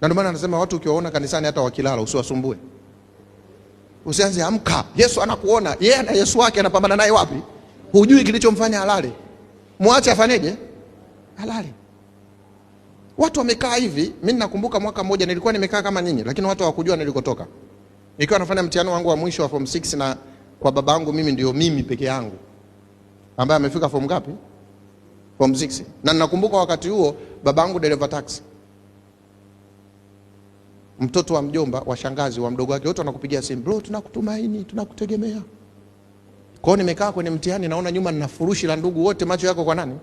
Na ndio maana anasema watu ukiwaona kanisani hata wakilala usiwasumbue. Usianze amka, Yesu anakuona. Yeye na Yesu wake anapambana naye wapi? Hujui kilichomfanya alale. Muache afanyeje? Alale. Watu wamekaa hivi. Mimi nakumbuka mwaka mmoja nilikuwa nimekaa kama nyinyi, lakini watu hawakujua nilikotoka. Nikiwa nafanya mtihani wangu wa mwisho wa form 6 na kwa babangu mimi ndio mimi peke yangu ambaye amefika form ngapi? Form 6. Na ninakumbuka wakati huo babangu dereva taxi. Mtoto wa mjomba wa shangazi wa mdogo wake wote wanakupigia simu, bro tunakutumaini, tunakutegemea. Kwa hiyo nimekaa kwenye mtihani naona nyuma nina furushi la ndugu wote, macho yako kwa nani?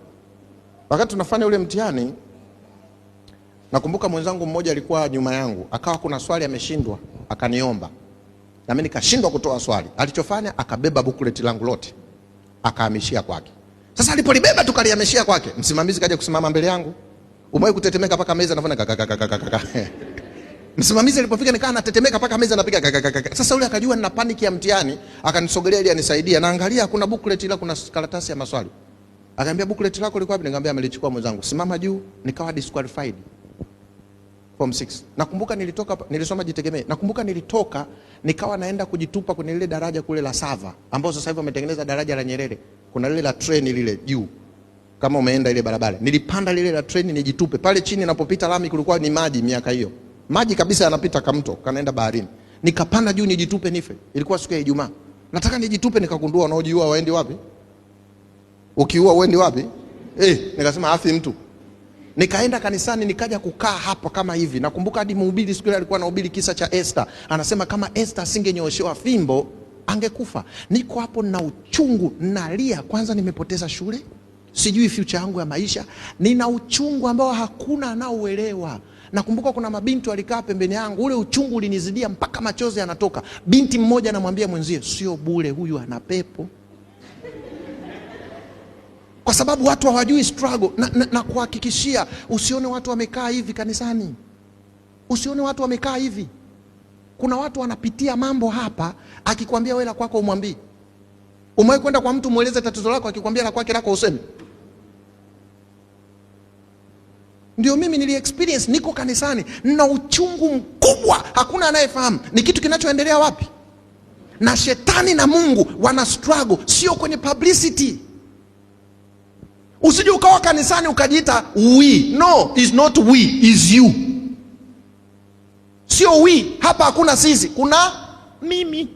Wakati tunafanya ule mtihani nakumbuka mwenzangu mmoja alikuwa nyuma yangu, akawa kuna swali ameshindwa, akaniomba. Na mimi nikashindwa kutoa swali. Alichofanya akabeba booklet langu lote, akahamishia kwake. Sasa alipolibeba tukalihamishia kwake, msimamizi kaja kusimama mbele yangu. Umewahi kutetemeka paka meza nafanya kaka. Msimamizi alipofika nikaa natetemeka paka meza napiga kaka. Sasa yule akajua nina panic ya mtihani, akanisogelea ili anisaidie. Naangalia kuna booklet ila kuna karatasi ya maswali. Akaniambia booklet lako liko wapi? Nikamwambia amelichukua mwenzangu. Simama juu, nikawa disqualified. Form 6. Nakumbuka nilisoma Jitegemee. Nakumbuka nilitoka nikawa naenda kujitupa kwenye lile daraja kule la Sava, ambao sasa hivi wametengeneza daraja la Nyerere. Kuna lile la treni lile juu. Kama umeenda ile barabara. Nilipanda lile la treni nijitupe. Pale chini napopita lami kulikuwa ni maji miaka hiyo. Maji kabisa yanapita kamto, kanaenda baharini. Nikapanda juu nijitupe nife. Ilikuwa siku ya Ijumaa. Nataka nijitupe nikagundua wanaojiua waendi wapi? Ukiua uendi wapi? Nikasema afi mtu. Nikaenda kanisani nikaja kukaa hapa kama hivi. Nakumbuka hadi mhubiri siku ile alikuwa anahubiri kisa cha Esther. Anasema kama Esther asingenyoshewa fimbo angekufa. Niko hapo na uchungu, nalia. Kwanza nimepoteza shule, sijui future yangu ya maisha. Nina uchungu ambao hakuna anaoelewa. Nakumbuka kuna mabinti walikaa pembeni yangu, ule uchungu ulinizidia mpaka machozi yanatoka. Binti mmoja anamwambia mwenzie, sio bure huyu ana pepo. Kwa sababu watu hawajui struggle. Na kuhakikishia usione watu wamekaa hivi kanisani. Usione watu wamekaa hivi. Kuna watu wanapitia mambo hapa, akikwambia wewe la kwako umwambie. Umewahi kwenda kwa mtu mueleze tatizo lako, akikwambia la kwake lako useme? Ndio mimi nili experience, niko kanisani na uchungu mkubwa, hakuna anayefahamu. Ni kitu kinachoendelea wapi? Na shetani na Mungu wana struggle, sio kwenye publicity. Usije ukawa kanisani ukajiita we. No, is not we, is you. Sio we, hapa hakuna sisi, kuna mimi.